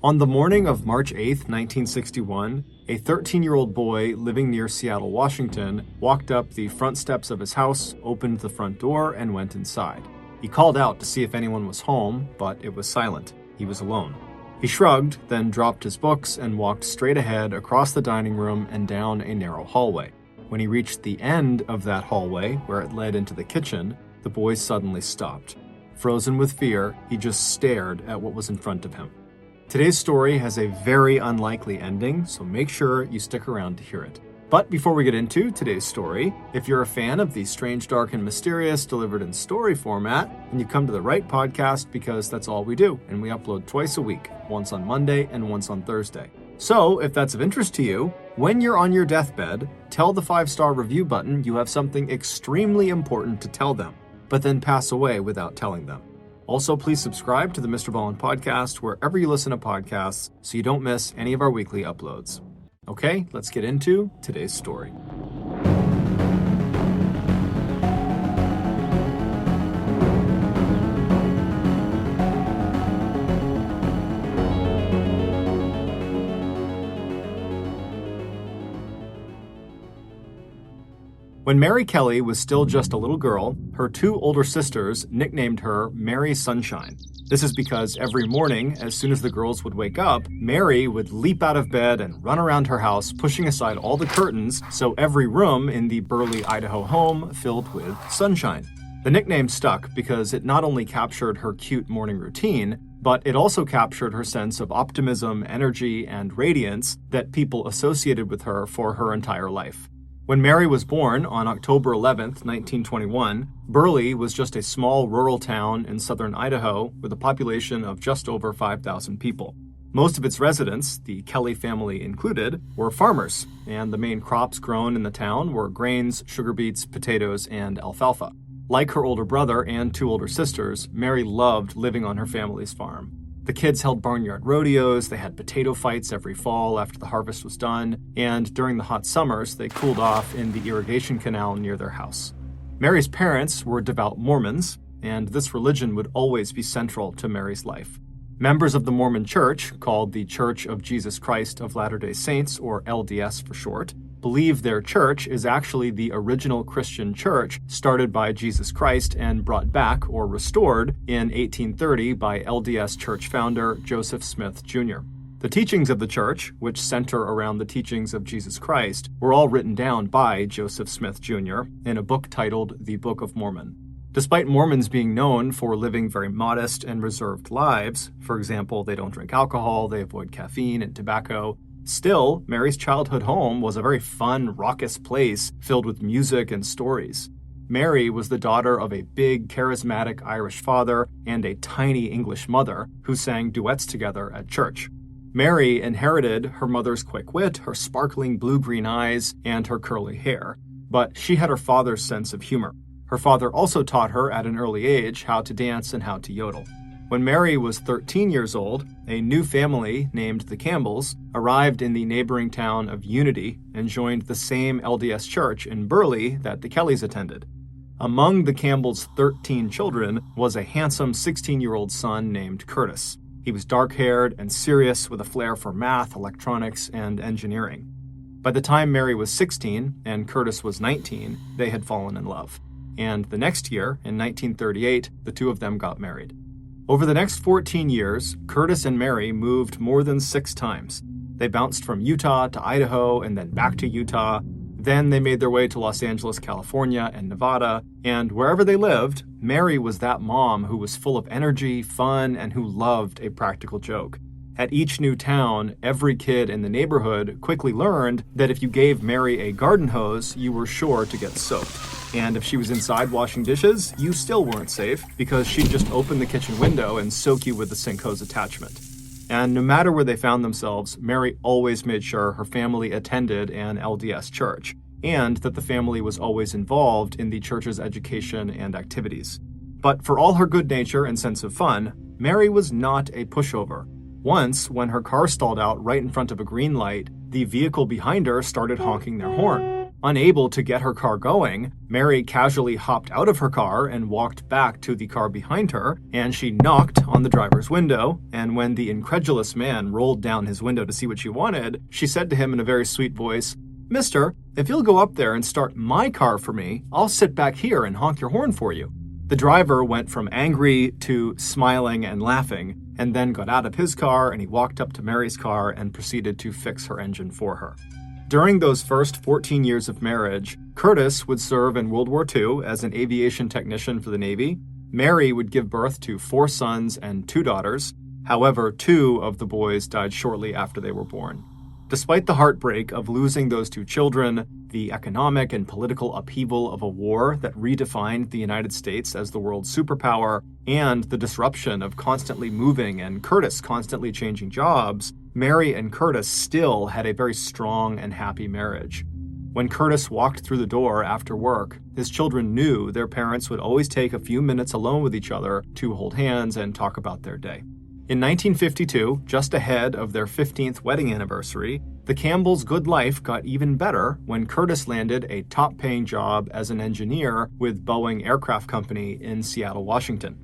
On the morning of March 8, 1961, a 13-year-old boy living near Seattle, Washington, walked up the front steps of his house, opened the front door, and went inside. He called out to see if anyone was home, but it was silent. He was alone. He shrugged, then dropped his books and walked straight ahead across the dining room and down a narrow hallway. When he reached the end of that hallway, where it led into the kitchen, the boy suddenly stopped. Frozen with fear, he just stared at what was in front of him. Today's story has a very unlikely ending, so make sure you stick around to hear it. But before we get into today's story, if you're a fan of the strange, dark, and mysterious delivered in story format, then you come to the right podcast because that's all we do, and we upload twice a week, once on Monday and once on Thursday. So, if that's of interest to you, when you're on your deathbed, tell the 5-star review button you have something extremely important to tell them, but then pass away without telling them. Also, please subscribe to the MrBallen podcast wherever you listen to podcasts so you don't miss any of our weekly uploads. Okay, let's get into today's story. When Mary Kelly was still just a little girl, her two older sisters nicknamed her Mary Sunshine. This is because every morning, as soon as the girls would wake up, Mary would leap out of bed and run around her house, pushing aside all the curtains, so every room in the Burley, Idaho home filled with sunshine. The nickname stuck because it not only captured her cute morning routine, but it also captured her sense of optimism, energy, and radiance that people associated with her for her entire life. When Mary was born on October 11, 1921, Burley was just a small rural town in southern Idaho with a population of just over 5,000 people. Most of its residents, the Kelly family included, were farmers, and the main crops grown in the town were grains, sugar beets, potatoes, and alfalfa. Like her older brother and two older sisters, Mary loved living on her family's farm. The kids held barnyard rodeos, they had potato fights every fall after the harvest was done, and during the hot summers, they cooled off in the irrigation canal near their house. Mary's parents were devout Mormons, and this religion would always be central to Mary's life. Members of the Mormon Church, called the Church of Jesus Christ of Latter-day Saints, or LDS for short, believe their church is actually the original Christian church started by Jesus Christ and brought back or restored in 1830 by LDS church founder Joseph Smith Jr. The teachings of the church, which center around the teachings of Jesus Christ, were all written down by Joseph Smith Jr. in a book titled The Book of Mormon. Despite Mormons being known for living very modest and reserved lives, for example, they don't drink alcohol, they avoid caffeine and tobacco, still, Mary's childhood home was a very fun, raucous place filled with music and stories. Mary was the daughter of a big, charismatic Irish father and a tiny English mother who sang duets together at church. Mary inherited her mother's quick wit, her sparkling blue-green eyes, and her curly hair, but she had her father's sense of humor. Her father also taught her at an early age how to dance and how to yodel. When Mary was 13 years old, a new family named the Campbells arrived in the neighboring town of Unity and joined the same LDS church in Burley that the Kellys attended. Among the Campbells' 13 children was a handsome 16-year-old son named Curtis. He was dark-haired and serious with a flair for math, electronics, and engineering. By the time Mary was 16 and Curtis was 19, they had fallen in love. And the next year, in 1938, the two of them got married. Over the next 14 years, Curtis and Mary moved more than 6 times. They bounced from Utah to Idaho and then back to Utah. Then they made their way to Los Angeles, California, and Nevada. And wherever they lived, Mary was that mom who was full of energy, fun, and who loved a practical joke. At each new town, every kid in the neighborhood quickly learned that if you gave Mary a garden hose, you were sure to get soaked. And if she was inside washing dishes, you still weren't safe because she'd just open the kitchen window and soak you with the sink hose attachment. And no matter where they found themselves, Mary always made sure her family attended an LDS church, and that the family was always involved in the church's education and activities. But for all her good nature and sense of fun, Mary was not a pushover. Once, when her car stalled out right in front of a green light, the vehicle behind her started honking their horn. Unable to get her car going, Mary casually hopped out of her car and walked back to the car behind her, and she knocked on the driver's window, and when the incredulous man rolled down his window to see what she wanted, she said to him in a very sweet voice, "Mister, if you'll go up there and start my car for me, I'll sit back here and honk your horn for you." The driver went from angry to smiling and laughing, and then got out of his car and he walked up to Mary's car and proceeded to fix her engine for her. During those first 14 years of marriage, Curtis would serve in World War II as an aviation technician for the Navy. Mary would give birth to 4 sons and 2 daughters. However, 2 of the boys died shortly after they were born. Despite the heartbreak of losing those 2 children, the economic and political upheaval of a war that redefined the United States as the world's superpower, and the disruption of constantly moving and Curtis constantly changing jobs, Mary and Curtis still had a very strong and happy marriage. When Curtis walked through the door after work, his children knew their parents would always take a few minutes alone with each other to hold hands and talk about their day. In 1952, just ahead of their 15th wedding anniversary, the Campbells' good life got even better when Curtis landed a top-paying job as an engineer with Boeing Aircraft Company in Seattle, Washington.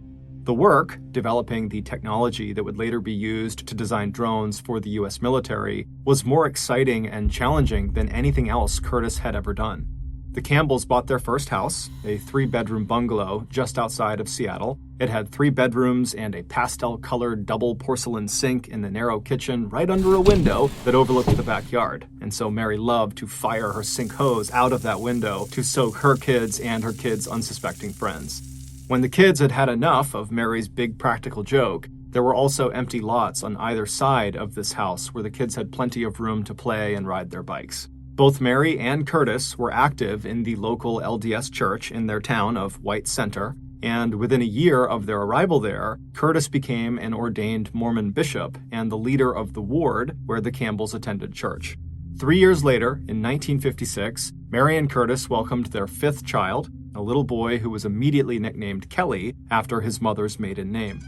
The work, developing the technology that would later be used to design drones for the U.S. military, was more exciting and challenging than anything else Curtis had ever done. The Campbells bought their first house, a 3-bedroom bungalow just outside of Seattle. It had 3 bedrooms and a pastel-colored double porcelain sink in the narrow kitchen right under a window that overlooked the backyard. And so Mary loved to fire her sink hose out of that window to soak her kids and her kids' unsuspecting friends. When the kids had had enough of Mary's big practical joke, there were also empty lots on either side of this house where the kids had plenty of room to play and ride their bikes. Both Mary and Curtis were active in the local LDS church in their town of White Center, and within a year of their arrival there, Curtis became an ordained Mormon bishop and the leader of the ward where the Campbells attended church. 3 years later, in 1956, Mary and Curtis welcomed their 5th child, a little boy who was immediately nicknamed Kelly after his mother's maiden name.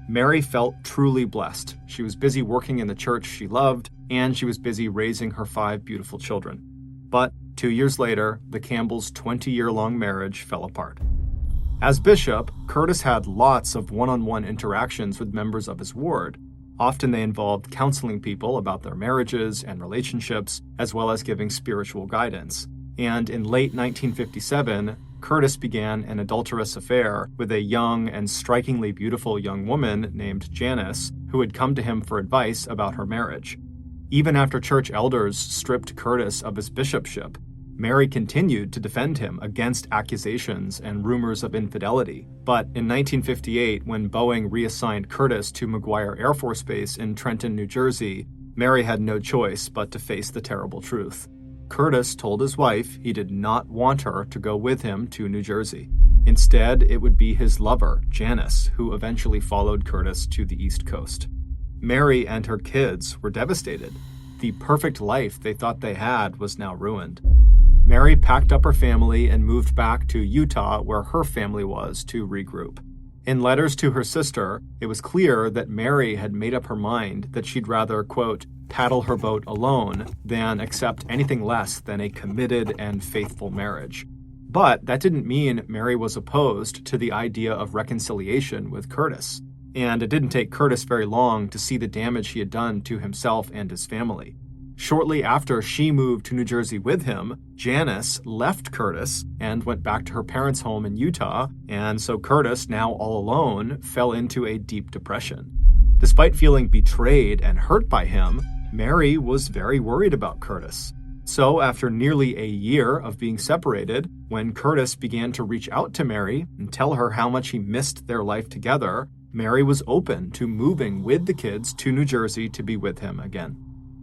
Mary felt truly blessed. She was busy working in the church she loved, and she was busy raising her 5 beautiful children. But 2 years later, the Campbells' 20-year-long marriage fell apart. As bishop, Curtis had lots of one-on-one interactions with members of his ward. Often they involved counseling people about their marriages and relationships, as well as giving spiritual guidance. And in late 1957, Curtis began an adulterous affair with a young and strikingly beautiful young woman named Janice, who had come to him for advice about her marriage. Even after church elders stripped Curtis of his bishopship, Mary continued to defend him against accusations and rumors of infidelity. But in 1958, when Boeing reassigned Curtis to McGuire Air Force Base in Trenton, New Jersey, Mary had no choice but to face the terrible truth. Curtis told his wife he did not want her to go with him to New Jersey. Instead, it would be his lover, Janice, who eventually followed Curtis to the East Coast. Mary and her kids were devastated. The perfect life they thought they had was now ruined. Mary packed up her family and moved back to Utah, where her family was, to regroup. In letters to her sister, it was clear that Mary had made up her mind that she'd rather, quote, paddle her boat alone than accept anything less than a committed and faithful marriage. But that didn't mean Mary was opposed to the idea of reconciliation with Curtis. And it didn't take Curtis very long to see the damage he had done to himself and his family. Shortly after she moved to New Jersey with him, Janice left Curtis and went back to her parents' home in Utah, and so Curtis, now all alone, fell into a deep depression. Despite feeling betrayed and hurt by him, Mary was very worried about Curtis. So after nearly a year of being separated, when Curtis began to reach out to Mary and tell her how much he missed their life together, Mary was open to moving with the kids to New Jersey to be with him again.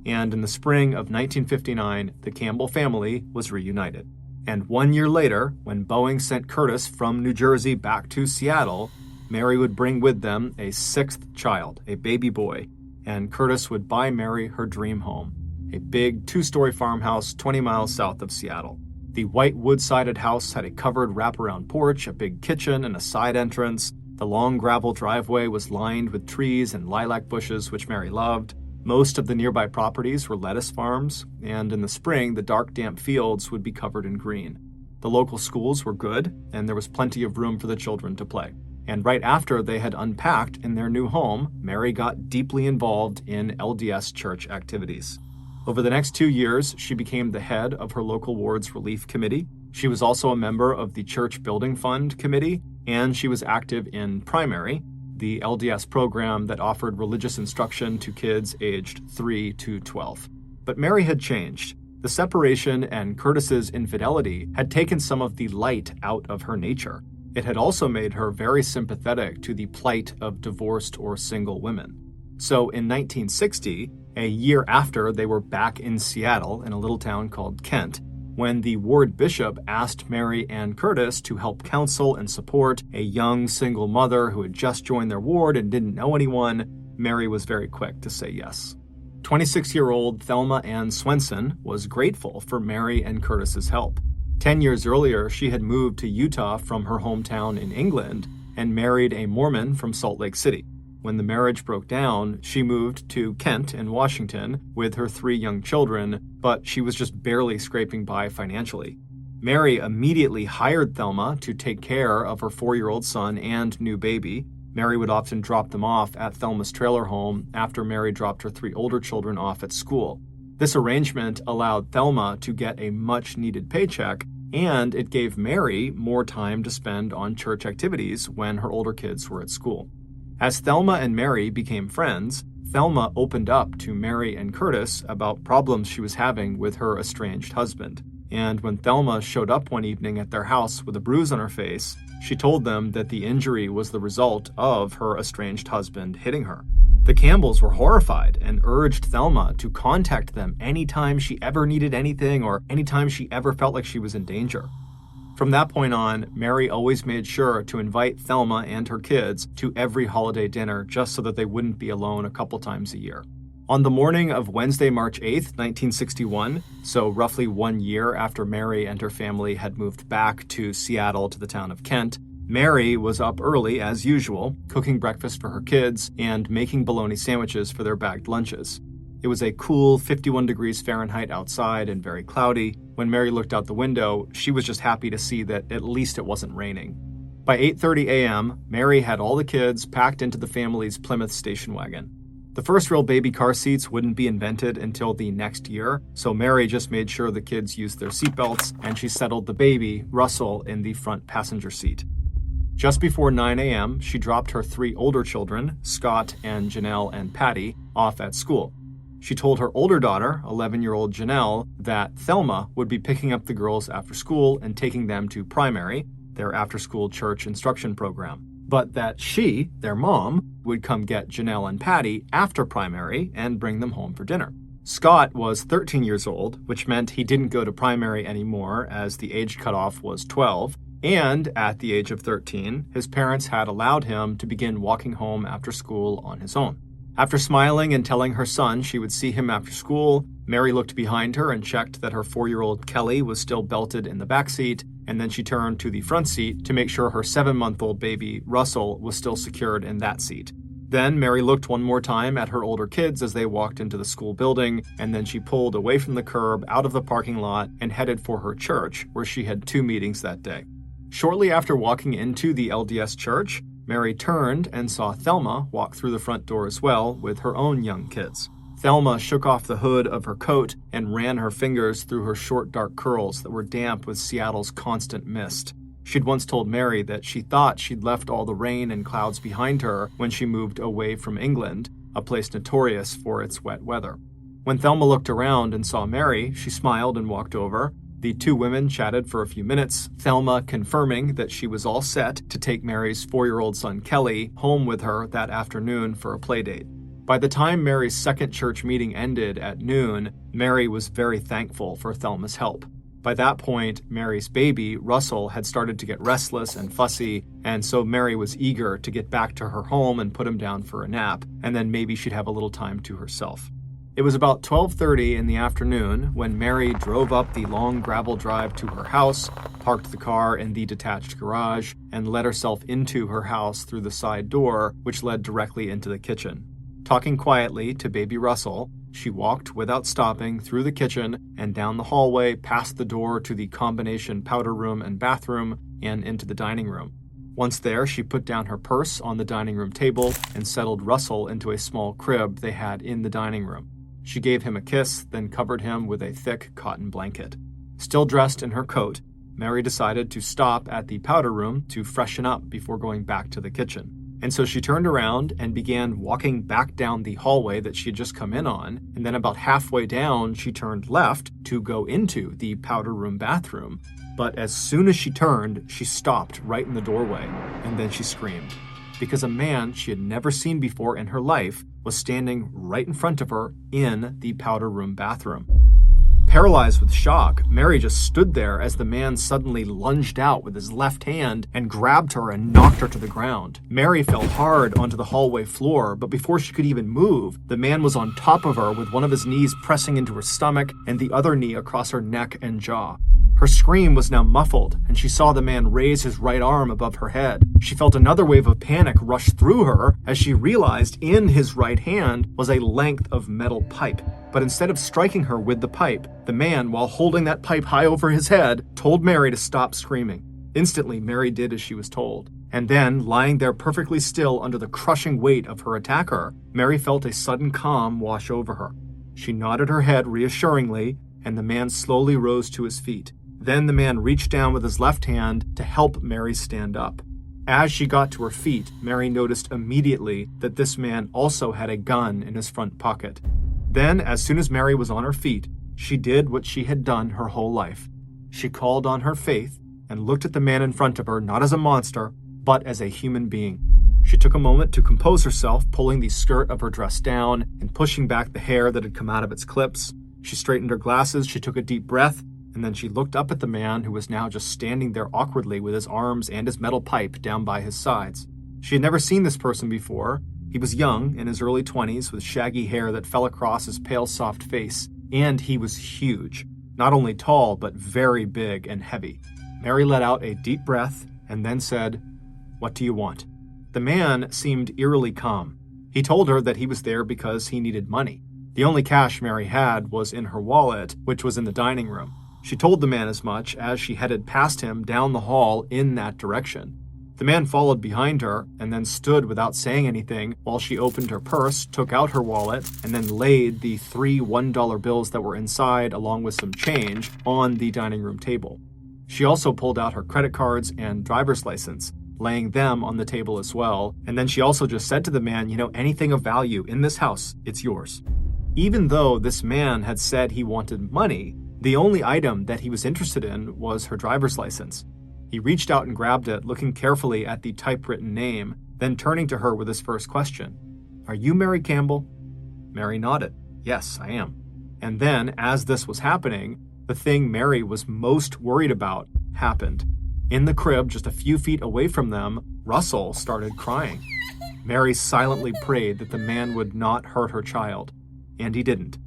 And in the spring of 1959, the Campbell family was reunited. And 1 year later, when Boeing sent Curtis from New Jersey back to Seattle, Mary would bring with them a 6th child, a baby boy, and Curtis would buy Mary her dream home, a big 2-story farmhouse 20 miles south of Seattle. The white wood-sided house had a covered wraparound porch, a big kitchen, and a side entrance. The long gravel driveway was lined with trees and lilac bushes, which Mary loved. Most of the nearby properties were lettuce farms, and in the spring, the dark, damp fields would be covered in green. The local schools were good, and there was plenty of room for the children to play. And right after they had unpacked in their new home, Mary got deeply involved in LDS church activities. Over the next 2 years, she became the head of her local ward's relief committee. She was also a member of the Church Building Fund Committee, and she was active in Primary, the LDS program that offered religious instruction to kids aged 3 to 12. But Mary had changed. The separation and Curtis's infidelity had taken some of the light out of her nature. It had also made her very sympathetic to the plight of divorced or single women. So in 1960, a year after they were back in Seattle in a little town called Kent, when the ward bishop asked Mary and Curtis to help counsel and support a young single mother who had just joined their ward and didn't know anyone, Mary was very quick to say yes. 26-year-old Thelma Ann Swenson was grateful for Mary and Curtis's help. 10 years earlier, she had moved to Utah from her hometown in England and married a Mormon from Salt Lake City. When the marriage broke down, she moved to Kent in Washington with her 3 young children, but she was just barely scraping by financially. Mary immediately hired Thelma to take care of her 4-year-old son and new baby. Mary would often drop them off at Thelma's trailer home after Mary dropped her 3 older children off at school. This arrangement allowed Thelma to get a much-needed paycheck, and it gave Mary more time to spend on church activities when her older kids were at school. As Thelma and Mary became friends, Thelma opened up to Mary and Curtis about problems she was having with her estranged husband. And when Thelma showed up one evening at their house with a bruise on her face, she told them that the injury was the result of her estranged husband hitting her. The Campbells were horrified and urged Thelma to contact them anytime she ever needed anything or anytime she ever felt like she was in danger. From that point on, Mary always made sure to invite Thelma and her kids to every holiday dinner just so that they wouldn't be alone a couple times a year. On the morning of Wednesday, March 8th, 1961, so roughly 1 year after Mary and her family had moved back to Seattle to the town of Kent, Mary was up early, as usual, cooking breakfast for her kids and making bologna sandwiches for their bagged lunches. It was a cool 51 degrees Fahrenheit outside and very cloudy. When Mary looked out the window, she was just happy to see that at least it wasn't raining. By 8:30 a.m., Mary had all the kids packed into the family's Plymouth station wagon. The first real baby car seats wouldn't be invented until the next year, so Mary just made sure the kids used their seatbelts, and she settled the baby, Russell, in the front passenger seat. Just before 9 a.m., she dropped her 3 older children, Scott and Janelle and Patty, off at school. She told her older daughter, 11-year-old Janelle, that Thelma would be picking up the girls after school and taking them to Primary, their after-school church instruction program, but that she, their mom, would come get Janelle and Patty after Primary and bring them home for dinner. Scott was 13 years old, which meant he didn't go to Primary anymore as the age cutoff was 12, and at the age of 13, his parents had allowed him to begin walking home after school on his own. After smiling and telling her son she would see him after school, Mary looked behind her and checked that her 4-year-old Kelly was still belted in the back seat, and then she turned to the front seat to make sure her 7-month-old baby, Russell, was still secured in that seat. Then Mary looked one more time at her older kids as they walked into the school building, and then she pulled away from the curb out of the parking lot and headed for her church, where she had 2 meetings that day. Shortly after walking into the LDS church, Mary turned and saw Thelma walk through the front door as well with her own young kids. Thelma shook off the hood of her coat and ran her fingers through her short dark curls that were damp with Seattle's constant mist. She'd once told Mary that she thought she'd left all the rain and clouds behind her when she moved away from England, a place notorious for its wet weather. When Thelma looked around and saw Mary, she smiled and walked over. The 2 women chatted for a few minutes, Thelma confirming that she was all set to take Mary's 4-year-old son Kelly home with her that afternoon for a playdate. By the time Mary's second church meeting ended at noon, Mary was very thankful for Thelma's help. By that point, Mary's baby, Russell, had started to get restless and fussy, and so Mary was eager to get back to her home and put him down for a nap, and then maybe she'd have a little time to herself. It was about 12:30 in the afternoon when Mary drove up the long gravel drive to her house, parked the car in the detached garage, and let herself into her house through the side door, which led directly into the kitchen. Talking quietly to baby Russell, she walked without stopping through the kitchen and down the hallway past the door to the combination powder room and bathroom and into the dining room. Once there, she put down her purse on the dining room table and settled Russell into a small crib they had in the dining room. She gave him a kiss, then covered him with a thick cotton blanket. Still dressed in her coat, Mary decided to stop at the powder room to freshen up before going back to the kitchen. And so she turned around and began walking back down the hallway that she had just come in on, and then about halfway down, she turned left to go into the powder room bathroom. But as soon as she turned, she stopped right in the doorway, and then she screamed, because a man she had never seen before in her life was standing right in front of her in the powder room bathroom. Paralyzed with shock, Mary just stood there as the man suddenly lunged out with his left hand and grabbed her and knocked her to the ground. Mary fell hard onto the hallway floor, but before she could even move, the man was on top of her with one of his knees pressing into her stomach and the other knee across her neck and jaw. Her scream was now muffled, and she saw the man raise his right arm above her head. She felt another wave of panic rush through her as she realized in his right hand was a length of metal pipe. But instead of striking her with the pipe, the man, while holding that pipe high over his head, told Mary to stop screaming. Instantly, Mary did as she was told. And then, lying there perfectly still under the crushing weight of her attacker, Mary felt a sudden calm wash over her. She nodded her head reassuringly, and the man slowly rose to his feet. Then the man reached down with his left hand to help Mary stand up. As she got to her feet, Mary noticed immediately that this man also had a gun in his front pocket. Then, as soon as Mary was on her feet, she did what she had done her whole life. She called on her faith and looked at the man in front of her not as a monster, but as a human being. She took a moment to compose herself, pulling the skirt of her dress down and pushing back the hair that had come out of its clips. She straightened her glasses, she took a deep breath, and then she looked up at the man who was now just standing there awkwardly with his arms and his metal pipe down by his sides. She had never seen this person before. He was young, in his early 20s, with shaggy hair that fell across his pale, soft face, and he was huge. Not only tall, but very big and heavy. Mary let out a deep breath and then said, "What do you want?" The man seemed eerily calm. He told her that he was there because he needed money. The only cash Mary had was in her wallet, which was in the dining room. She told the man as much as she headed past him down the hall in that direction. The man followed behind her and then stood without saying anything while she opened her purse, took out her wallet, and then laid the 3 $1 bills that were inside along with some change on the dining room table. She also pulled out her credit cards and driver's license, laying them on the table as well, and then she also just said to the man, anything of value in this house, it's yours. Even though this man had said he wanted money, the only item that he was interested in was her driver's license. He reached out and grabbed it, looking carefully at the typewritten name, then turning to her with his first question. "Are you Mary Campbell?" Mary nodded. "Yes, I am." And then, as this was happening, the thing Mary was most worried about happened. In the crib, just a few feet away from them, Russell started crying. Mary silently prayed that the man would not hurt her child, and he didn't.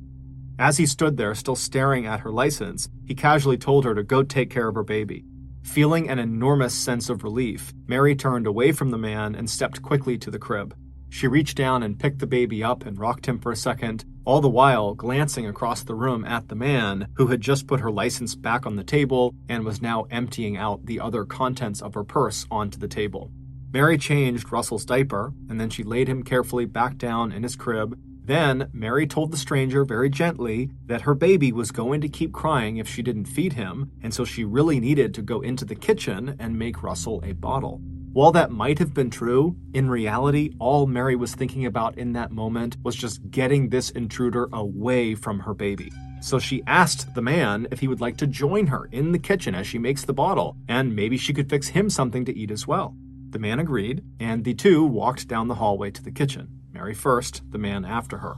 As he stood there, still staring at her license, he casually told her to go take care of her baby. Feeling an enormous sense of relief, Mary turned away from the man and stepped quickly to the crib. She reached down and picked the baby up and rocked him for a second, all the while glancing across the room at the man who had just put her license back on the table and was now emptying out the other contents of her purse onto the table. Mary changed Russell's diaper, and then she laid him carefully back down in his crib. Then, Mary told the stranger very gently that her baby was going to keep crying if she didn't feed him, and so she really needed to go into the kitchen and make Russell a bottle. While that might have been true, in reality, all Mary was thinking about in that moment was just getting this intruder away from her baby. So she asked the man if he would like to join her in the kitchen as she makes the bottle, and maybe she could fix him something to eat as well. The man agreed, and the two walked down the hallway to the kitchen. Mary first, the man after her.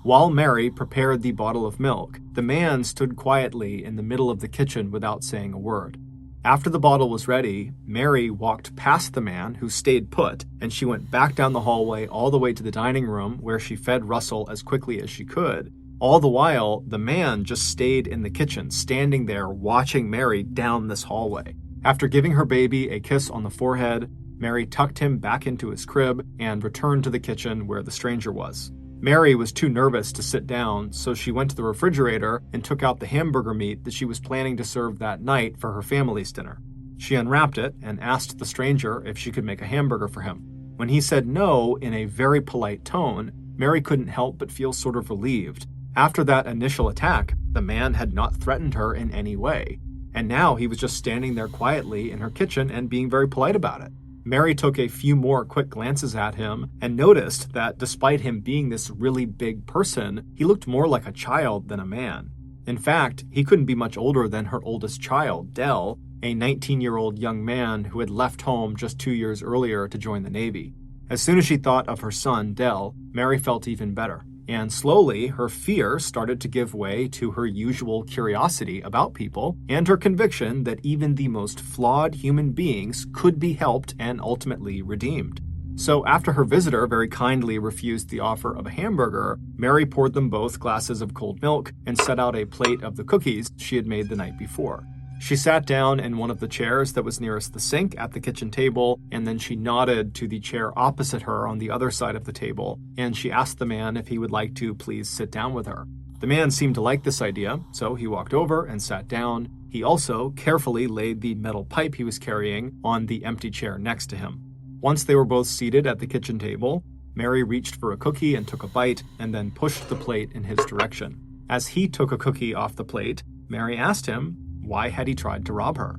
While Mary prepared the bottle of milk, the man stood quietly in the middle of the kitchen without saying a word. After the bottle was ready, Mary walked past the man who stayed put, and she went back down the hallway all the way to the dining room where she fed Russell as quickly as she could. All the while, the man just stayed in the kitchen, standing there watching Mary down this hallway. After giving her baby a kiss on the forehead, Mary tucked him back into his crib and returned to the kitchen where the stranger was. Mary was too nervous to sit down, so she went to the refrigerator and took out the hamburger meat that she was planning to serve that night for her family's dinner. She unwrapped it and asked the stranger if she could make a hamburger for him. When he said no in a very polite tone, Mary couldn't help but feel sort of relieved. After that initial attack, the man had not threatened her in any way, and now he was just standing there quietly in her kitchen and being very polite about it. Mary took a few more quick glances at him and noticed that despite him being this really big person, he looked more like a child than a man. In fact, he couldn't be much older than her oldest child, Dell, a 19-year-old young man who had left home just 2 years earlier to join the Navy. As soon as she thought of her son, Dell, Mary felt even better. And slowly, her fear started to give way to her usual curiosity about people and her conviction that even the most flawed human beings could be helped and ultimately redeemed. So after her visitor very kindly refused the offer of a hamburger, Mary poured them both glasses of cold milk and set out a plate of the cookies she had made the night before. She sat down in one of the chairs that was nearest the sink at the kitchen table, and then she nodded to the chair opposite her on the other side of the table, and she asked the man if he would like to please sit down with her. The man seemed to like this idea, so he walked over and sat down. He also carefully laid the metal pipe he was carrying on the empty chair next to him. Once they were both seated at the kitchen table, Mary reached for a cookie and took a bite, and then pushed the plate in his direction. As he took a cookie off the plate, Mary asked him, why had he tried to rob her?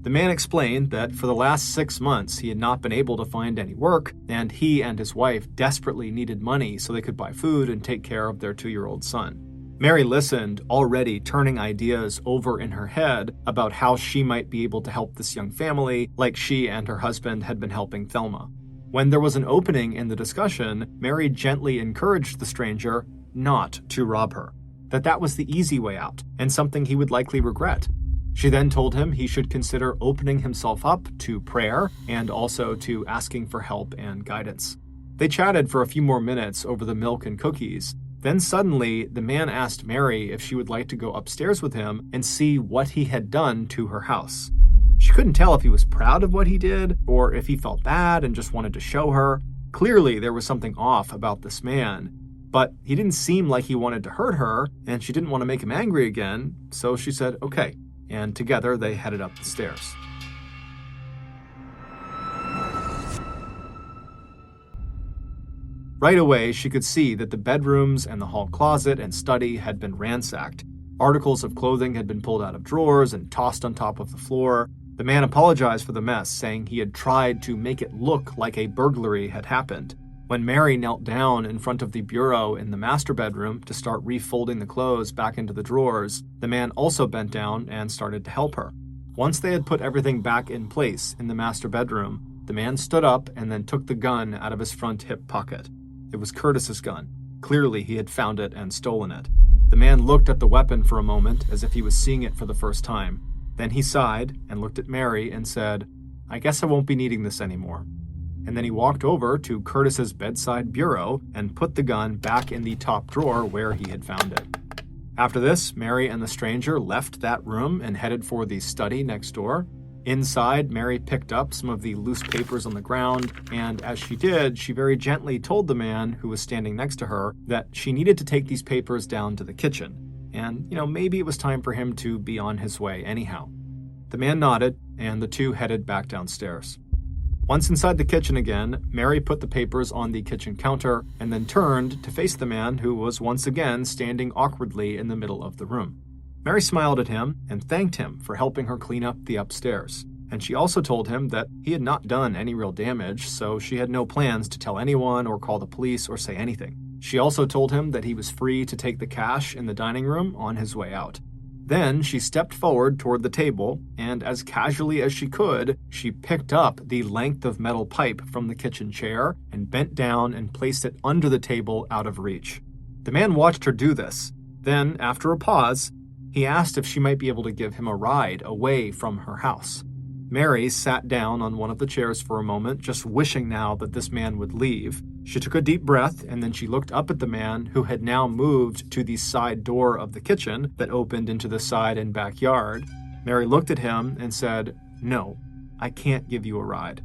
The man explained that for the last 6 months he had not been able to find any work, and he and his wife desperately needed money so they could buy food and take care of their 2-year-old son. Mary listened, already turning ideas over in her head about how she might be able to help this young family like she and her husband had been helping Thelma. When there was an opening in the discussion, Mary gently encouraged the stranger not to rob her, that was the easy way out and something he would likely regret. She then told him he should consider opening himself up to prayer and also to asking for help and guidance. They chatted for a few more minutes over the milk and cookies. Then suddenly, the man asked Mary if she would like to go upstairs with him and see what he had done to her house. She couldn't tell if he was proud of what he did or if he felt bad and just wanted to show her. Clearly, there was something off about this man, but he didn't seem like he wanted to hurt her, and she didn't want to make him angry again, so she said, okay. And together they headed up the stairs. Right away, she could see that the bedrooms and the hall closet and study had been ransacked. Articles of clothing had been pulled out of drawers and tossed on top of the floor. The man apologized for the mess, saying he had tried to make it look like a burglary had happened. When Mary knelt down in front of the bureau in the master bedroom to start refolding the clothes back into the drawers, the man also bent down and started to help her. Once they had put everything back in place in the master bedroom, the man stood up and then took the gun out of his front hip pocket. It was Curtis's gun. Clearly, he had found it and stolen it. The man looked at the weapon for a moment as if he was seeing it for the first time. Then he sighed and looked at Mary and said, I guess I won't be needing this anymore. And then he walked over to Curtis's bedside bureau and put the gun back in the top drawer where he had found it. After this, Mary and the stranger left that room and headed for the study next door. Inside, Mary picked up some of the loose papers on the ground, and as she did, she very gently told the man who was standing next to her that she needed to take these papers down to the kitchen. And, maybe it was time for him to be on his way anyhow. The man nodded, and the two headed back downstairs. Once inside the kitchen again, Mary put the papers on the kitchen counter and then turned to face the man who was once again standing awkwardly in the middle of the room. Mary smiled at him and thanked him for helping her clean up the upstairs. And she also told him that he had not done any real damage, so she had no plans to tell anyone or call the police or say anything. She also told him that he was free to take the cash in the dining room on his way out. Then she stepped forward toward the table, and as casually as she could, she picked up the length of metal pipe from the kitchen chair and bent down and placed it under the table out of reach. The man watched her do this. Then, after a pause, he asked if she might be able to give him a ride away from her house. Mary sat down on one of the chairs for a moment, just wishing now that this man would leave. She took a deep breath, and then she looked up at the man who had now moved to the side door of the kitchen that opened into the side and backyard. Mary looked at him and said, "No, I can't give you a ride."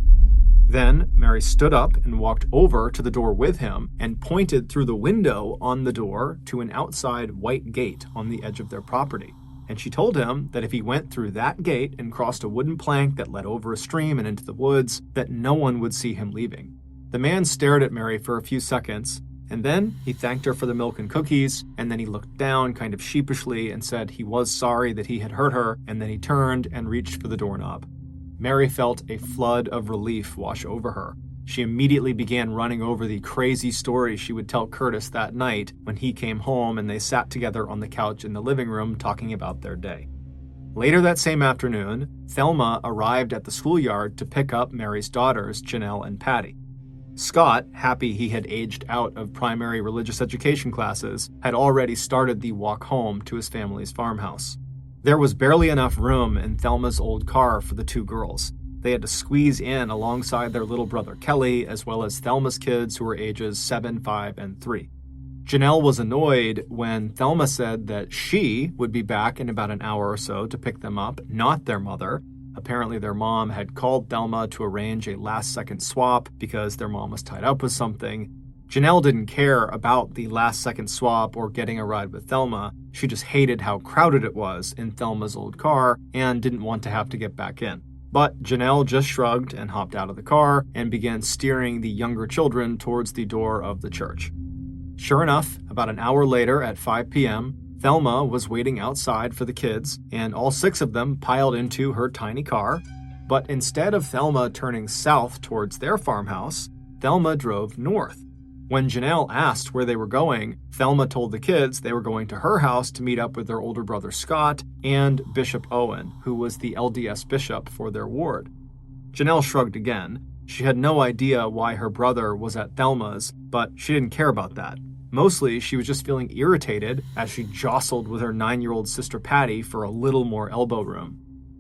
Then Mary stood up and walked over to the door with him and pointed through the window on the door to an outside white gate on the edge of their property. And she told him that if he went through that gate and crossed a wooden plank that led over a stream and into the woods, that no one would see him leaving. The man stared at Mary for a few seconds, and then he thanked her for the milk and cookies, and then he looked down kind of sheepishly and said he was sorry that he had hurt her, and then he turned and reached for the doorknob. Mary felt a flood of relief wash over her. She immediately began running over the crazy story she would tell Curtis that night when he came home and they sat together on the couch in the living room talking about their day. Later that same afternoon, Thelma arrived at the schoolyard to pick up Mary's daughters, Janelle and Patty. Scott, happy he had aged out of primary religious education classes, had already started the walk home to his family's farmhouse. There was barely enough room in Thelma's old car for the two girls. They had to squeeze in alongside their little brother Kelly, as well as Thelma's kids who were ages 7, 5, and 3. Janelle was annoyed when Thelma said that she would be back in about an hour or so to pick them up, not their mother. Apparently their mom had called Thelma to arrange a last-second swap because their mom was tied up with something. Janelle didn't care about the last-second swap or getting a ride with Thelma. She just hated how crowded it was in Thelma's old car and didn't want to have to get back in. But Janelle just shrugged and hopped out of the car and began steering the younger children towards the door of the church. Sure enough, about an hour later at 5 p.m., Thelma was waiting outside for the kids, and all 6 of them piled into her tiny car. But instead of Thelma turning south towards their farmhouse, Thelma drove north. When Janelle asked where they were going, Thelma told the kids they were going to her house to meet up with their older brother Scott and Bishop Owen, who was the LDS bishop for their ward. Janelle shrugged again. She had no idea why her brother was at Thelma's, but she didn't care about that. Mostly, she was just feeling irritated as she jostled with her 9-year-old sister Patty for a little more elbow room.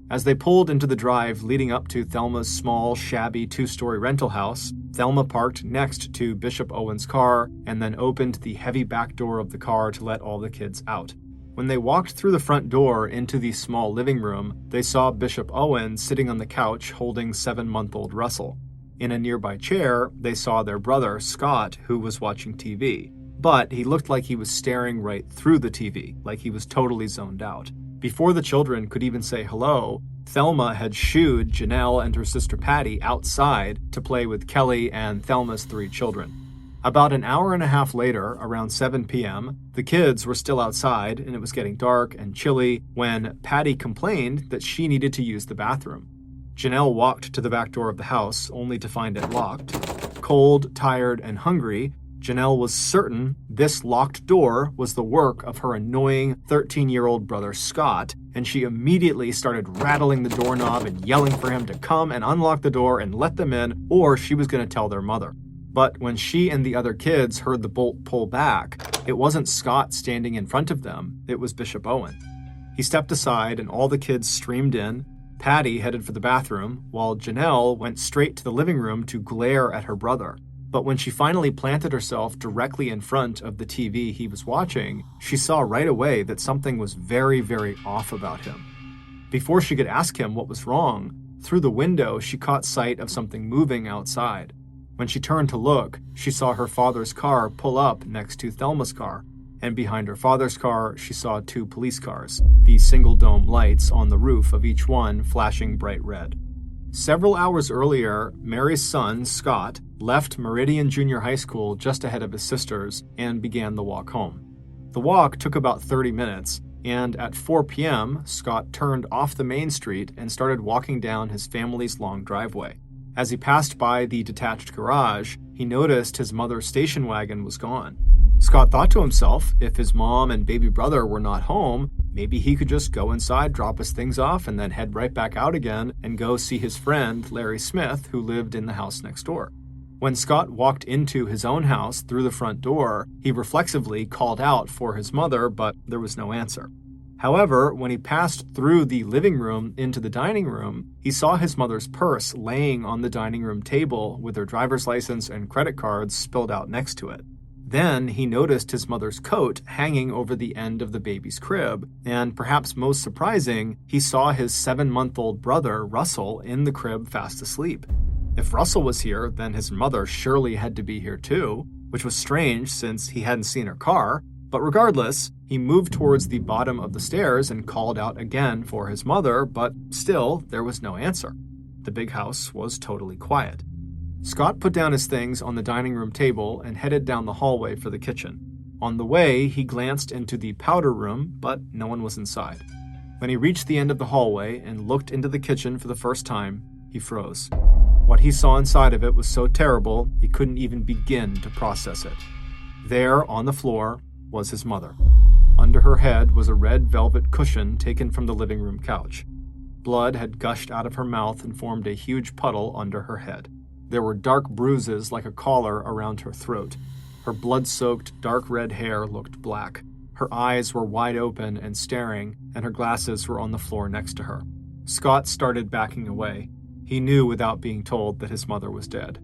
As they pulled into the drive leading up to Thelma's small, shabby 2-story rental house, Thelma parked next to Bishop Owen's car and then opened the heavy back door of the car to let all the kids out. When they walked through the front door into the small living room, they saw Bishop Owen sitting on the couch holding 7-month-old Russell. In a nearby chair, they saw their brother, Scott, who was watching TV. But he looked like he was staring right through the TV, like he was totally zoned out. Before the children could even say hello, Thelma had shooed Janelle and her sister Patty outside to play with Kelly and Thelma's 3 children. About an hour and a half later, around 7 p.m., the kids were still outside and it was getting dark and chilly when Patty complained that she needed to use the bathroom. Janelle walked to the back door of the house only to find it locked. Cold, tired, and hungry, Janelle was certain this locked door was the work of her annoying 13-year-old brother Scott, and she immediately started rattling the doorknob and yelling for him to come and unlock the door and let them in, or she was going to tell their mother. But when she and the other kids heard the bolt pull back, it wasn't Scott standing in front of them, it was Bishop Owen. He stepped aside and all the kids streamed in. Patty headed for the bathroom, while Janelle went straight to the living room to glare at her brother. But when she finally planted herself directly in front of the TV he was watching, she saw right away that something was very, very off about him. Before she could ask him what was wrong, through the window she caught sight of something moving outside. When she turned to look, she saw her father's car pull up next to Thelma's car, and behind her father's car she saw 2 police cars, the single-dome lights on the roof of each one flashing bright red. Several hours earlier, Mary's son, Scott, left Meridian Junior High School just ahead of his sisters and began the walk home. The walk took about 30 minutes, and at 4 p.m., Scott turned off the main street and started walking down his family's long driveway. As he passed by the detached garage, he noticed his mother's station wagon was gone. Scott thought to himself, if his mom and baby brother were not home, maybe he could just go inside, drop his things off, and then head right back out again and go see his friend, Larry Smith, who lived in the house next door. When Scott walked into his own house through the front door, he reflexively called out for his mother, but there was no answer. However, when he passed through the living room into the dining room, he saw his mother's purse laying on the dining room table with her driver's license and credit cards spilled out next to it. Then he noticed his mother's coat hanging over the end of the baby's crib, and perhaps most surprising, he saw his 7-month-old brother, Russell, in the crib fast asleep. If Russell was here, then his mother surely had to be here too, which was strange since he hadn't seen her car. But regardless, he moved towards the bottom of the stairs and called out again for his mother, but still, there was no answer. The big house was totally quiet. Scott put down his things on the dining room table and headed down the hallway for the kitchen. On the way, he glanced into the powder room, but no one was inside. When he reached the end of the hallway and looked into the kitchen for the first time, he froze. What he saw inside of it was so terrible, he couldn't even begin to process it. There, on the floor, was his mother. Under her head was a red velvet cushion taken from the living room couch. Blood had gushed out of her mouth and formed a huge puddle under her head. There were dark bruises like a collar around her throat. Her blood-soaked, dark red hair looked black. Her eyes were wide open and staring, and her glasses were on the floor next to her. Scott started backing away. He knew without being told that his mother was dead.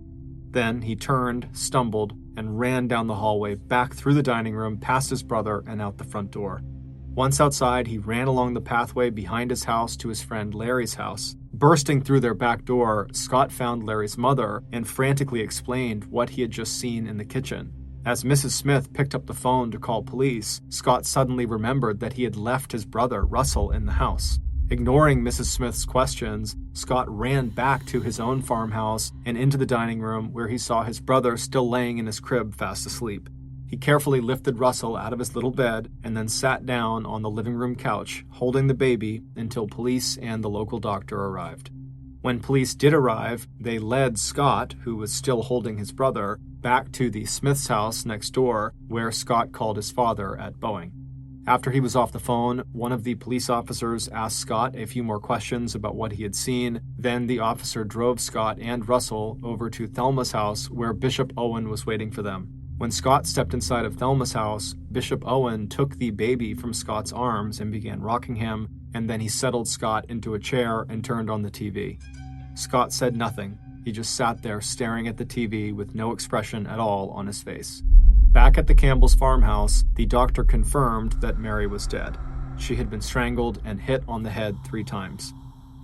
Then he turned, stumbled, and ran down the hallway, back through the dining room, past his brother, and out the front door. Once outside, he ran along the pathway behind his house to his friend Larry's house. Bursting through their back door, Scott found Larry's mother and frantically explained what he had just seen in the kitchen. As Mrs. Smith picked up the phone to call police, Scott suddenly remembered that he had left his brother, Russell, in the house. Ignoring Mrs. Smith's questions, Scott ran back to his own farmhouse and into the dining room where he saw his brother still laying in his crib fast asleep. He carefully lifted Russell out of his little bed and then sat down on the living room couch, holding the baby until police and the local doctor arrived. When police did arrive, they led Scott, who was still holding his brother, back to the Smith's house next door, where Scott called his father at Boeing. After he was off the phone, one of the police officers asked Scott a few more questions about what he had seen. Then the officer drove Scott and Russell over to Thelma's house, where Bishop Owen was waiting for them. When Scott stepped inside of Thelma's house, Bishop Owen took the baby from Scott's arms and began rocking him, and then he settled Scott into a chair and turned on the TV. Scott said nothing. He just sat there staring at the TV with no expression at all on his face. Back at the Campbell's farmhouse, the doctor confirmed that Mary was dead. She had been strangled and hit on the head 3 times.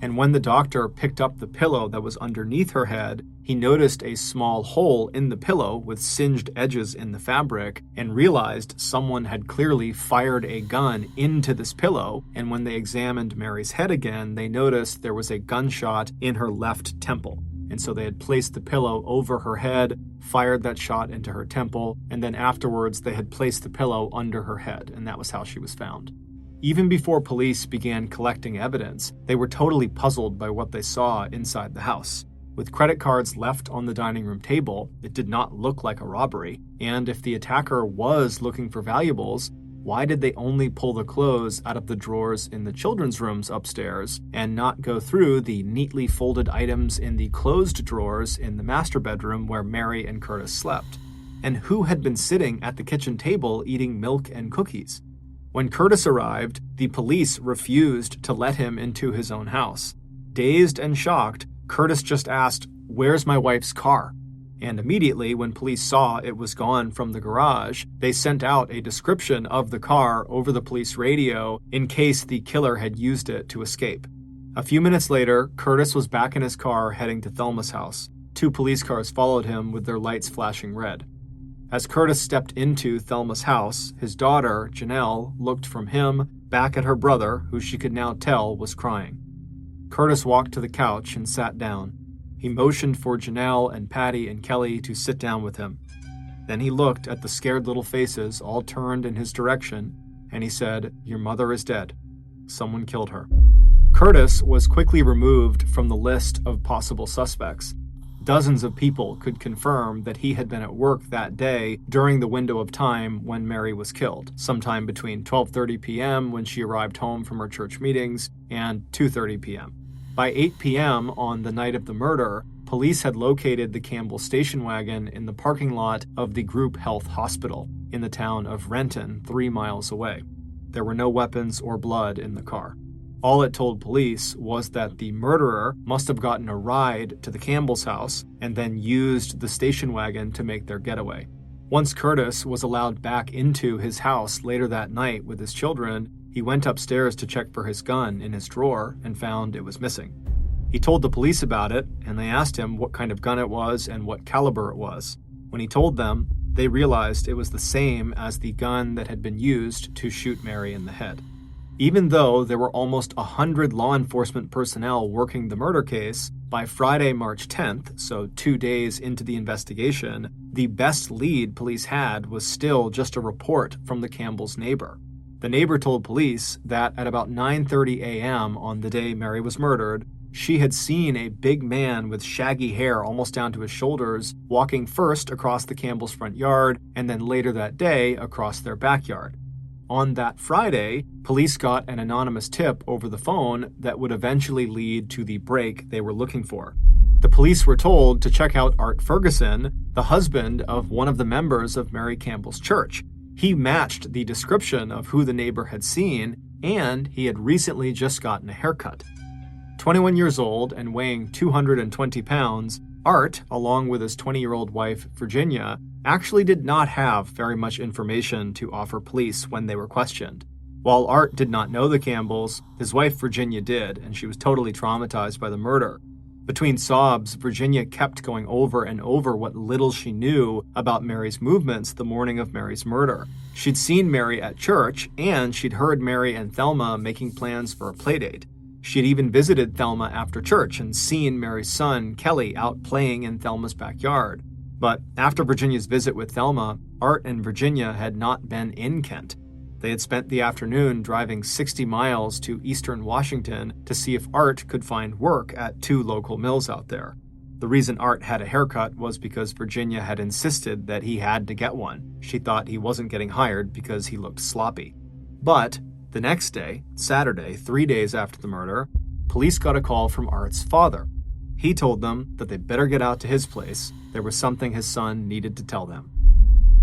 And when the doctor picked up the pillow that was underneath her head, he noticed a small hole in the pillow with singed edges in the fabric and realized someone had clearly fired a gun into this pillow. And when they examined Mary's head again, they noticed there was a gunshot in her left temple. And so they had placed the pillow over her head, fired that shot into her temple, and then afterwards they had placed the pillow under her head, and that was how she was found. Even before police began collecting evidence, they were totally puzzled by what they saw inside the house. With credit cards left on the dining room table, it did not look like a robbery, and if the attacker was looking for valuables, why did they only pull the clothes out of the drawers in the children's rooms upstairs and not go through the neatly folded items in the closed drawers in the master bedroom where Mary and Curtis slept? And who had been sitting at the kitchen table eating milk and cookies? When Curtis arrived, the police refused to let him into his own house. Dazed and shocked, Curtis just asked, "Where's my wife's car?" And immediately, when police saw it was gone from the garage, they sent out a description of the car over the police radio in case the killer had used it to escape. A few minutes later, Curtis was back in his car heading to Thelma's house. 2 police cars followed him with their lights flashing red. As Curtis stepped into Thelma's house, his daughter, Janelle, looked from him back at her brother, who she could now tell was crying. Curtis walked to the couch and sat down. He motioned for Janelle and Patty and Kelly to sit down with him. Then he looked at the scared little faces all turned in his direction, and he said, "Your mother is dead. Someone killed her." Curtis was quickly removed from the list of possible suspects. Dozens of people could confirm that he had been at work that day during the window of time when Mary was killed, sometime between 12:30 p.m. when she arrived home from her church meetings and 2:30 p.m. By 8 p.m. on the night of the murder, police had located the Campbell station wagon in the parking lot of the Group Health Hospital in the town of Renton, 3 miles away. There were no weapons or blood in the car. All it told police was that the murderer must have gotten a ride to the Campbell's house and then used the station wagon to make their getaway. Once Curtis was allowed back into his house later that night with his children, he went upstairs to check for his gun in his drawer and found it was missing. He told the police about it, and they asked him what kind of gun it was and what caliber it was. When he told them, they realized it was the same as the gun that had been used to shoot Mary in the head. Even though there were almost 100 law enforcement personnel working the murder case, by Friday, March 10th, so 2 days into the investigation, the best lead police had was still just a report from the Campbells' neighbor. The neighbor told police that at about 9:30 a.m. on the day Mary was murdered, she had seen a big man with shaggy hair almost down to his shoulders walking first across the Campbells' front yard and then later that day across their backyard. On that Friday, police got an anonymous tip over the phone that would eventually lead to the break they were looking for. The police were told to check out Art Ferguson, the husband of one of the members of Mary Campbell's church. He matched the description of who the neighbor had seen, and he had recently just gotten a haircut. 21 years old and weighing 220 pounds, Art, along with his 20-year-old wife, Virginia, actually did not have very much information to offer police when they were questioned. While Art did not know the Campbells, his wife Virginia did, and she was totally traumatized by the murder. Between sobs, Virginia kept going over and over what little she knew about Mary's movements the morning of Mary's murder. She'd seen Mary at church, and she'd heard Mary and Thelma making plans for a playdate. She had even visited Thelma after church and seen Mary's son, Kelly, out playing in Thelma's backyard. But after Virginia's visit with Thelma, Art and Virginia had not been in Kent. They had spent the afternoon driving 60 miles to eastern Washington to see if Art could find work at 2 local mills out there. The reason Art had a haircut was because Virginia had insisted that he had to get one. She thought he wasn't getting hired because he looked sloppy. But the next day, Saturday, 3 days after the murder, police got a call from Art's father. He told them that they better get out to his place. There was something his son needed to tell them.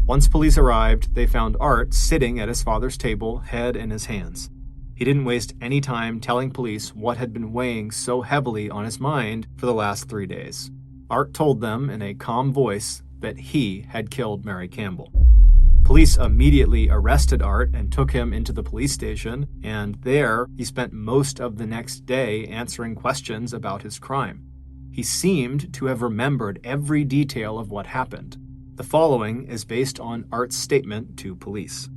Once police arrived, they found Art sitting at his father's table, head in his hands. He didn't waste any time telling police what had been weighing so heavily on his mind for the last 3 days. Art told them in a calm voice that he had killed Mary Campbell. Police immediately arrested Art and took him into the police station, and there he spent most of the next day answering questions about his crime. He seemed to have remembered every detail of what happened. The following is based on Art's statement to police.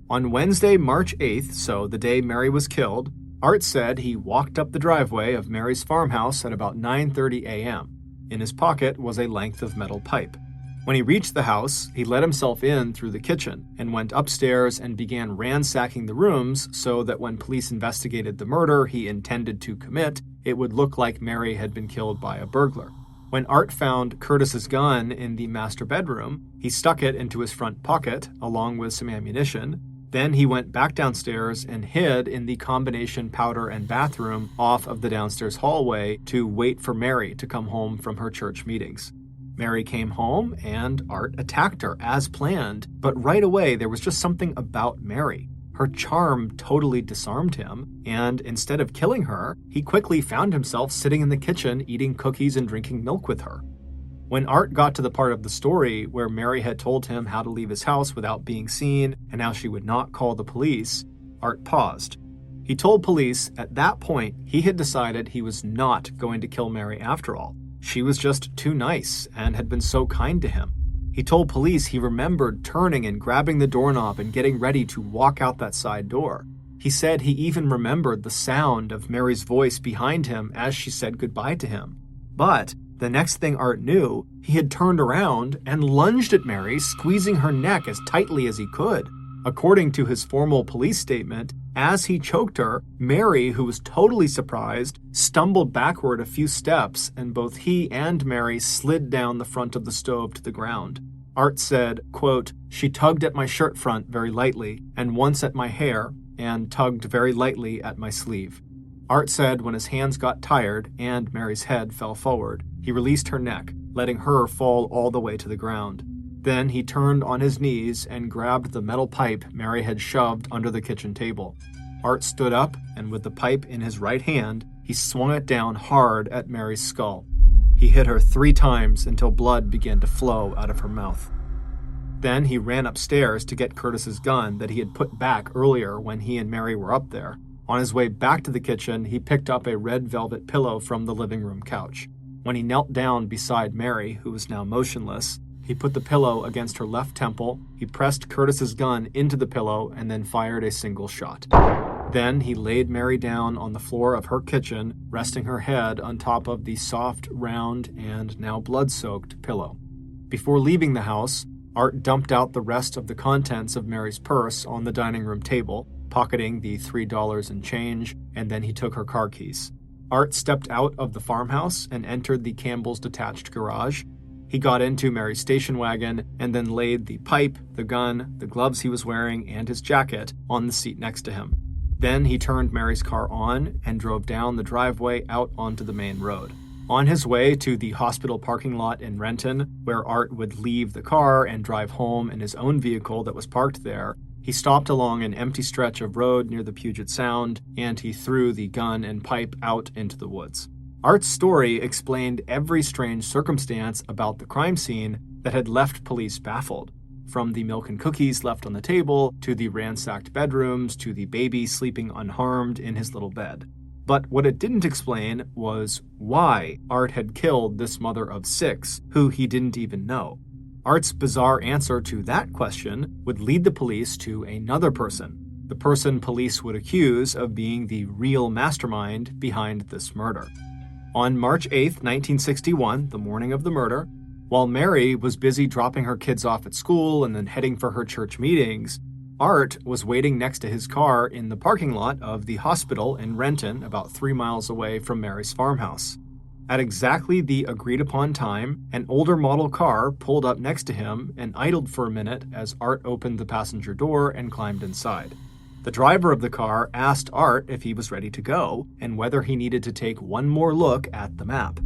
On Wednesday, March 8th, so the day Mary was killed, Art said he walked up the driveway of Mary's farmhouse at about 9:30 a.m. In his pocket was a length of metal pipe. When he reached the house, he let himself in through the kitchen and went upstairs and began ransacking the rooms so that when police investigated the murder he intended to commit, it would look like Mary had been killed by a burglar. When Art found Curtis's gun in the master bedroom, he stuck it into his front pocket along with some ammunition. Then he went back downstairs and hid in the combination powder and bathroom off of the downstairs hallway to wait for Mary to come home from her church meetings. Mary came home and Art attacked her as planned, but right away there was just something about Mary. Her charm totally disarmed him, and instead of killing her, he quickly found himself sitting in the kitchen eating cookies and drinking milk with her. When Art got to the part of the story where Mary had told him how to leave his house without being seen and how she would not call the police, Art paused. He told police at that point he had decided he was not going to kill Mary after all. She was just too nice and had been so kind to him. He told police he remembered turning and grabbing the doorknob and getting ready to walk out that side door. He said he even remembered the sound of Mary's voice behind him as she said goodbye to him. But the next thing Art knew, he had turned around and lunged at Mary, squeezing her neck as tightly as he could. According to his formal police statement, as he choked her, Mary, who was totally surprised, stumbled backward a few steps, and both he and Mary slid down the front of the stove to the ground. Art said, quote, "She tugged at my shirt front very lightly, and once at my hair, and tugged very lightly at my sleeve." Art said when his hands got tired and Mary's head fell forward, he released her neck, letting her fall all the way to the ground. Then he turned on his knees and grabbed the metal pipe Mary had shoved under the kitchen table. Art stood up, and with the pipe in his right hand, he swung it down hard at Mary's skull. He hit her 3 times until blood began to flow out of her mouth. Then he ran upstairs to get Curtis's gun that he had put back earlier when he and Mary were up there. On his way back to the kitchen, he picked up a red velvet pillow from the living room couch. When he knelt down beside Mary, who was now motionless, he put the pillow against her left temple, he pressed Curtis's gun into the pillow, and then fired a single shot. Then he laid Mary down on the floor of her kitchen, resting her head on top of the soft, round, and now blood-soaked pillow. Before leaving the house, Art dumped out the rest of the contents of Mary's purse on the dining room table, pocketing the $3 in change, and then he took her car keys. Art stepped out of the farmhouse and entered the Campbells' detached garage. He got into Mary's station wagon and then laid the pipe, the gun, the gloves he was wearing, and his jacket on the seat next to him. Then he turned Mary's car on and drove down the driveway out onto the main road. On his way to the hospital parking lot in Renton, where Art would leave the car and drive home in his own vehicle that was parked there, he stopped along an empty stretch of road near the Puget Sound, and he threw the gun and pipe out into the woods. Art's story explained every strange circumstance about the crime scene that had left police baffled, from the milk and cookies left on the table, to the ransacked bedrooms, to the baby sleeping unharmed in his little bed. But what it didn't explain was why Art had killed this mother of 6, who he didn't even know. Art's bizarre answer to that question would lead the police to another person, the person police would accuse of being the real mastermind behind this murder. On March 8, 1961, the morning of the murder, while Mary was busy dropping her kids off at school and then heading for her church meetings, Art was waiting next to his car in the parking lot of the hospital in Renton, about 3 miles away from Mary's farmhouse. At exactly the agreed-upon time, an older model car pulled up next to him and idled for a minute as Art opened the passenger door and climbed inside. The driver of the car asked Art if he was ready to go and whether he needed to take one more look at the map.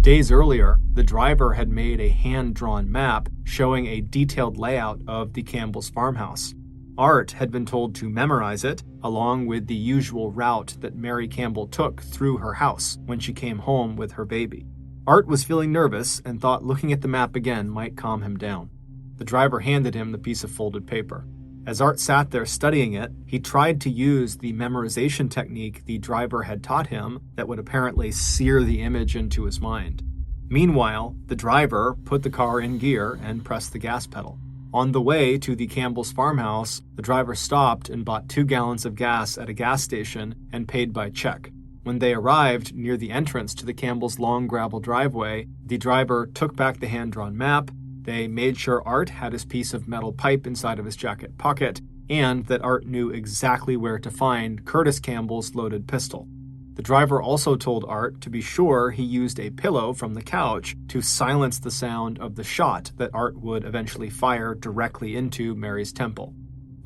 Days earlier, the driver had made a hand-drawn map showing a detailed layout of the Campbells' farmhouse. Art had been told to memorize it, along with the usual route that Mary Campbell took through her house when she came home with her baby. Art was feeling nervous and thought looking at the map again might calm him down. The driver handed him the piece of folded paper. As Art sat there studying it, he tried to use the memorization technique the driver had taught him that would apparently sear the image into his mind. Meanwhile, the driver put the car in gear and pressed the gas pedal. On the way to the Campbells' farmhouse, the driver stopped and bought 2 gallons of gas at a gas station and paid by check. When they arrived near the entrance to the Campbells' long gravel driveway, the driver took back the hand-drawn map. They made sure Art had his piece of metal pipe inside of his jacket pocket, and that Art knew exactly where to find Curtis Campbell's loaded pistol. The driver also told Art to be sure he used a pillow from the couch to silence the sound of the shot that Art would eventually fire directly into Mary's temple.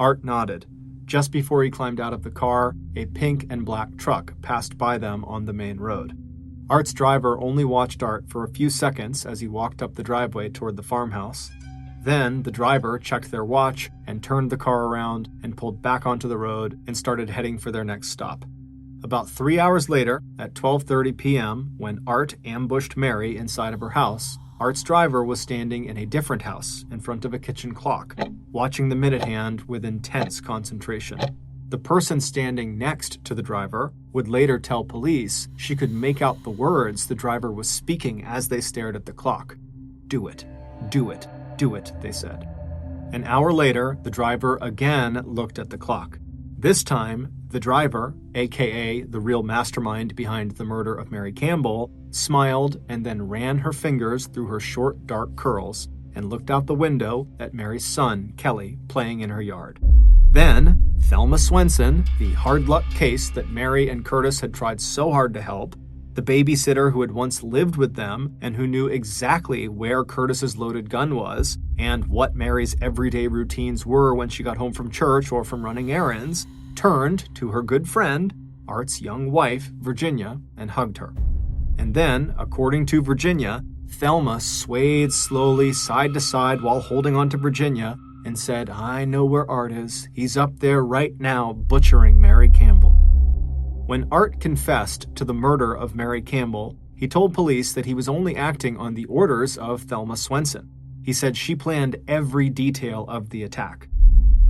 Art nodded. Just before he climbed out of the car, a pink and black truck passed by them on the main road. Art's driver only watched Art for a few seconds as he walked up the driveway toward the farmhouse. Then the driver checked their watch and turned the car around and pulled back onto the road and started heading for their next stop. About 3 hours later, at 12:30 p.m., when Art ambushed Mary inside of her house, Art's driver was standing in a different house in front of a kitchen clock, watching the minute hand with intense concentration. The person standing next to the driver would later tell police she could make out the words the driver was speaking as they stared at the clock. "Do it, do it, do it," they said. An hour later, the driver again looked at the clock. This time, the driver, aka the real mastermind behind the murder of Mary Campbell, smiled and then ran her fingers through her short, dark curls and looked out the window at Mary's son, Kelly, playing in her yard. Then, Thelma Swenson, the hard luck case that Mary and Curtis had tried so hard to help, the babysitter who had once lived with them and who knew exactly where Curtis's loaded gun was and what Mary's everyday routines were when she got home from church or from running errands, turned to her good friend, Art's young wife, Virginia, and hugged her. And then, according to Virginia, Thelma swayed slowly side to side while holding on to Virginia and said, "I know where Art is. He's up there right now butchering Mary Campbell." When Art confessed to the murder of Mary Campbell, he told police that he was only acting on the orders of Thelma Swenson. He said she planned every detail of the attack.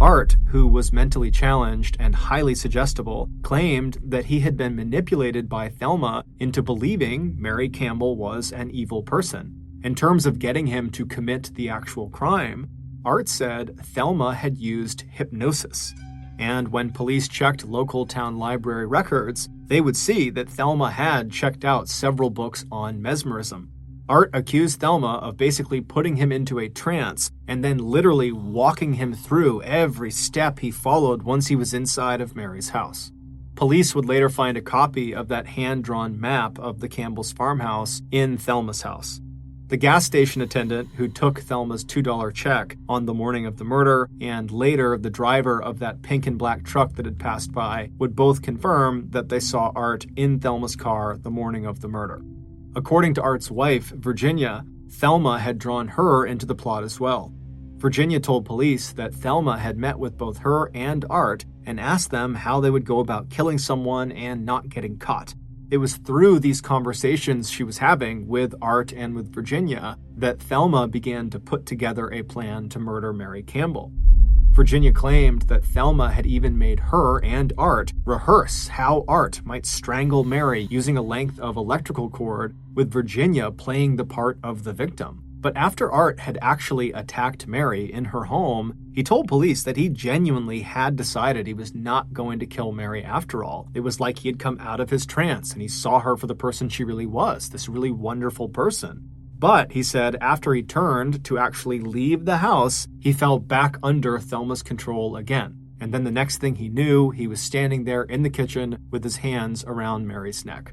Art, who was mentally challenged and highly suggestible, claimed that he had been manipulated by Thelma into believing Mary Campbell was an evil person. In terms of getting him to commit the actual crime, Art said Thelma had used hypnosis. And when police checked local town library records, they would see that Thelma had checked out several books on mesmerism. Art accused Thelma of basically putting him into a trance and then literally walking him through every step he followed once he was inside of Mary's house. Police would later find a copy of that hand-drawn map of the Campbell's farmhouse in Thelma's house. The gas station attendant who took Thelma's $2 check on the morning of the murder, and later the driver of that pink and black truck that had passed by, would both confirm that they saw Art in Thelma's car the morning of the murder. According to Art's wife, Virginia, Thelma had drawn her into the plot as well. Virginia told police that Thelma had met with both her and Art and asked them how they would go about killing someone and not getting caught. It was through these conversations she was having with Art and with Virginia that Thelma began to put together a plan to murder Mary Campbell. Virginia claimed that Thelma had even made her and Art rehearse how Art might strangle Mary using a length of electrical cord, with Virginia playing the part of the victim. But after Art had actually attacked Mary in her home, he told police that he genuinely had decided he was not going to kill Mary after all. It was like he had come out of his trance and he saw her for the person she really was, this really wonderful person. But, he said, after he turned to actually leave the house, he fell back under Thelma's control again. And then the next thing he knew, he was standing there in the kitchen with his hands around Mary's neck.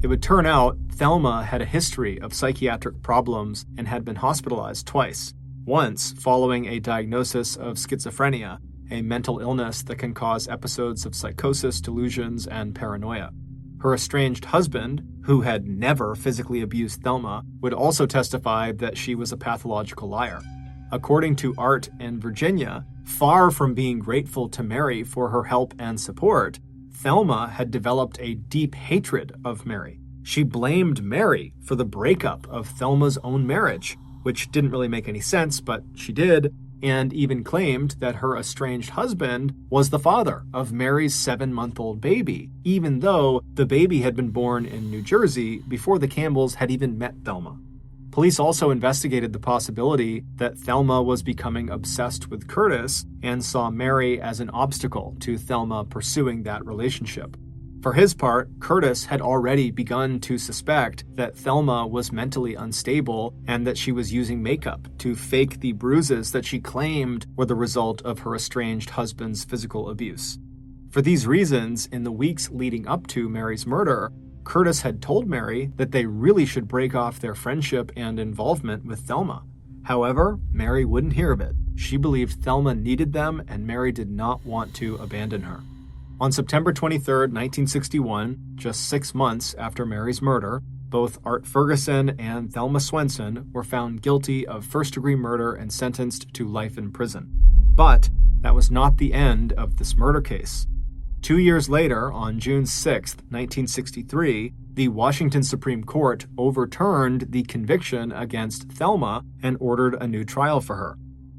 It would turn out Thelma had a history of psychiatric problems and had been hospitalized twice. Once following a diagnosis of schizophrenia, a mental illness that can cause episodes of psychosis, delusions, and paranoia. Her estranged husband, who had never physically abused Thelma, would also testify that she was a pathological liar. According to Art and Virginia, far from being grateful to Mary for her help and support, Thelma had developed a deep hatred of Mary. She blamed Mary for the breakup of Thelma's own marriage, which didn't really make any sense, but she did, and even claimed that her estranged husband was the father of Mary's 7-month-old baby, even though the baby had been born in New Jersey before the Campbells had even met Thelma. Police also investigated the possibility that Thelma was becoming obsessed with Curtis and saw Mary as an obstacle to Thelma pursuing that relationship. For his part, Curtis had already begun to suspect that Thelma was mentally unstable and that she was using makeup to fake the bruises that she claimed were the result of her estranged husband's physical abuse. For these reasons, in the weeks leading up to Mary's murder, Curtis had told Mary that they really should break off their friendship and involvement with Thelma. However, Mary wouldn't hear of it. She believed Thelma needed them and Mary did not want to abandon her. On September 23, 1961, just 6 months after Mary's murder, both Art Ferguson and Thelma Swenson were found guilty of first-degree murder and sentenced to life in prison. But that was not the end of this murder case. 2 years later, on June 6, 1963, the Washington Supreme Court overturned the conviction against Thelma and ordered a new trial for her.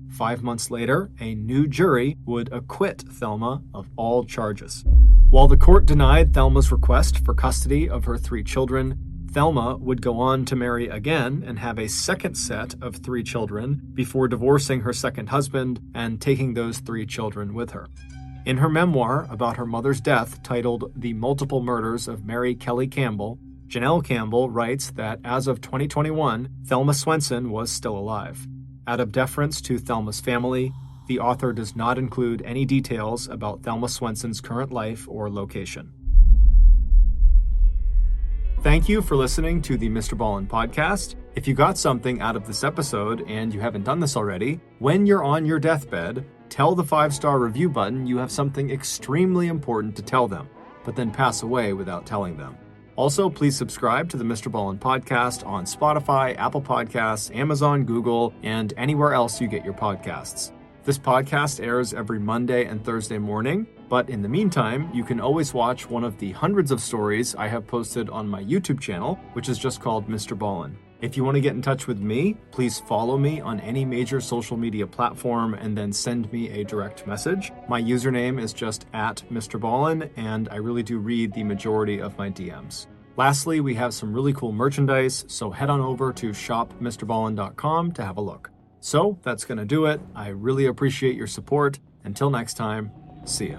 5 months later, a new jury would acquit Thelma of all charges. While the court denied Thelma's request for custody of her 3 children, Thelma would go on to marry again and have a second set of 3 children before divorcing her second husband and taking those 3 children with her. In her memoir about her mother's death, titled The Multiple Murders of Mary Kelly Campbell, Janelle Campbell writes that as of 2021, Thelma Swenson was still alive. Out of deference to Thelma's family, the author does not include any details about Thelma Swenson's current life or location. Thank you for listening to the MrBallen podcast. If you got something out of this episode and you haven't done this already, when you're on your deathbed, tell the 5-star review button you have something extremely important to tell them, but then pass away without telling them. Also, please subscribe to the MrBallen podcast on Spotify, Apple Podcasts, Amazon, Google, and anywhere else you get your podcasts. This podcast airs every Monday and Thursday morning, but in the meantime, you can always watch one of the hundreds of stories I have posted on my YouTube channel, which is just called MrBallen. If you want to get in touch with me, please follow me on any major social media platform and then send me a direct message. My username is just @MrBallen, and I really do read the majority of my DMs. Lastly, we have some really cool merchandise, so head on over to shopmrballen.com to have a look. So that's going to do it. I really appreciate your support. Until next time, see ya.